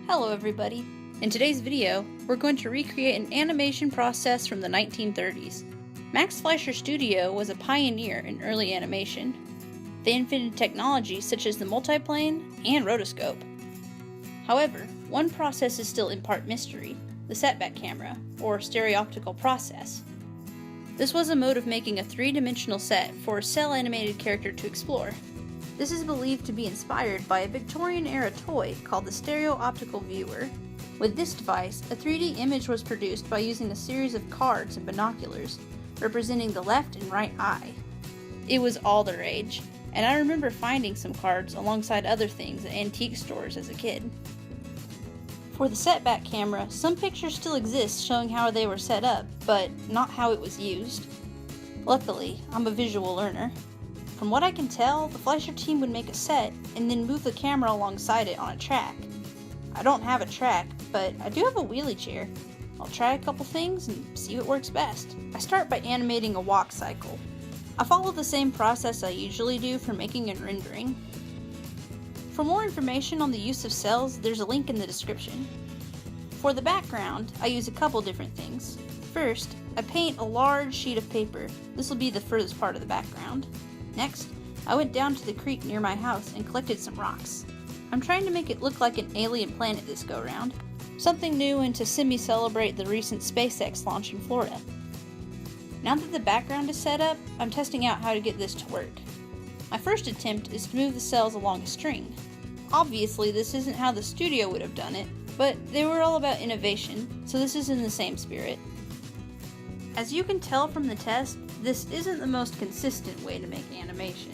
Hello everybody! In today's video, we're going to recreate an animation process from the 1930s. Max Fleischer Studio was a pioneer in early animation. They invented technologies such as the multiplane and rotoscope. However, one process is still in part mystery, the setback camera, or stereoptical process. This was a mode of making a three-dimensional set for a cel animated character to explore. This is believed to be inspired by a Victorian-era toy called the Stereoptical viewer. With this device, a 3D image was produced by using a series of cards and binoculars, representing the left and right eye. It was all the rage, and I remember finding some cards alongside other things at antique stores as a kid. For the setback camera, some pictures still exist showing how they were set up, but not how it was used. Luckily, I'm a visual learner. From what I can tell, the Fleischer team would make a set and then move the camera alongside it on a track. I don't have a track, but I do have a wheelie chair. I'll try a couple things and see what works best. I start by animating a walk cycle. I follow the same process I usually do for making and rendering. For more information on the use of cels, there's a link in the description. For the background, I use a couple different things. First, I paint a large sheet of paper. This will be the furthest part of the background. Next, I went down to the creek near my house and collected some rocks. I'm trying to make it look like an alien planet this go-round. Something new and to semi-celebrate the recent SpaceX launch in Florida. Now that the background is set up, I'm testing out how to get this to work. My first attempt is to move the cels along a string. Obviously, this isn't how the studio would have done it, but they were all about innovation, so this is in the same spirit. As you can tell from the test, this isn't the most consistent way to make animation.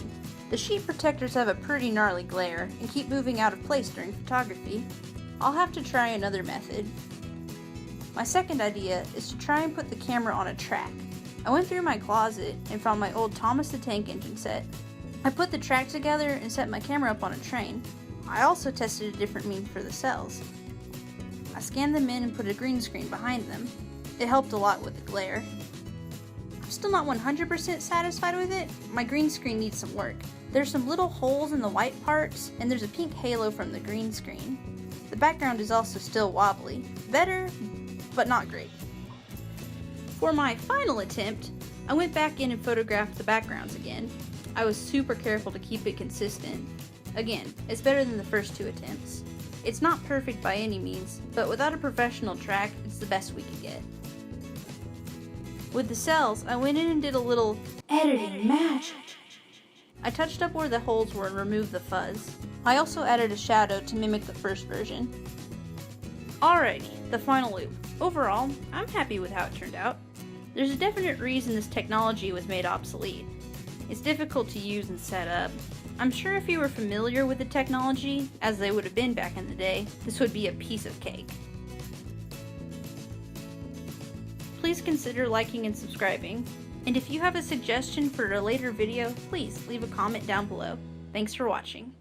The sheet protectors have a pretty gnarly glare and keep moving out of place during photography. I'll have to try another method. My second idea is to try and put the camera on a track. I went through my closet and found my old Thomas the Tank Engine set. I put the track together and set my camera up on a train. I also tested a different means for the cels. I scanned them in and put a green screen behind them. It helped a lot with the glare. I'm still not 100% satisfied with it. My green screen needs some work. There's some little holes in the white parts, and there's a pink halo from the green screen. The background is also still wobbly. Better, but not great. For my final attempt, I went back in and photographed the backgrounds again. I was super careful to keep it consistent. Again, it's better than the first two attempts. It's not perfect by any means, but without a professional track, it's the best we could get. With the cels, I went in and did a little editing magic. I touched up where the holes were and removed the fuzz. I also added a shadow to mimic the first version. Alrighty, the final loop. Overall, I'm happy with how it turned out. There's a definite reason this technology was made obsolete. It's difficult to use and set up. I'm sure if you were familiar with the technology, as they would have been back in the day, this would be a piece of cake. Please consider liking and subscribing. And if you have a suggestion for a later video, please leave a comment down below. Thanks for watching.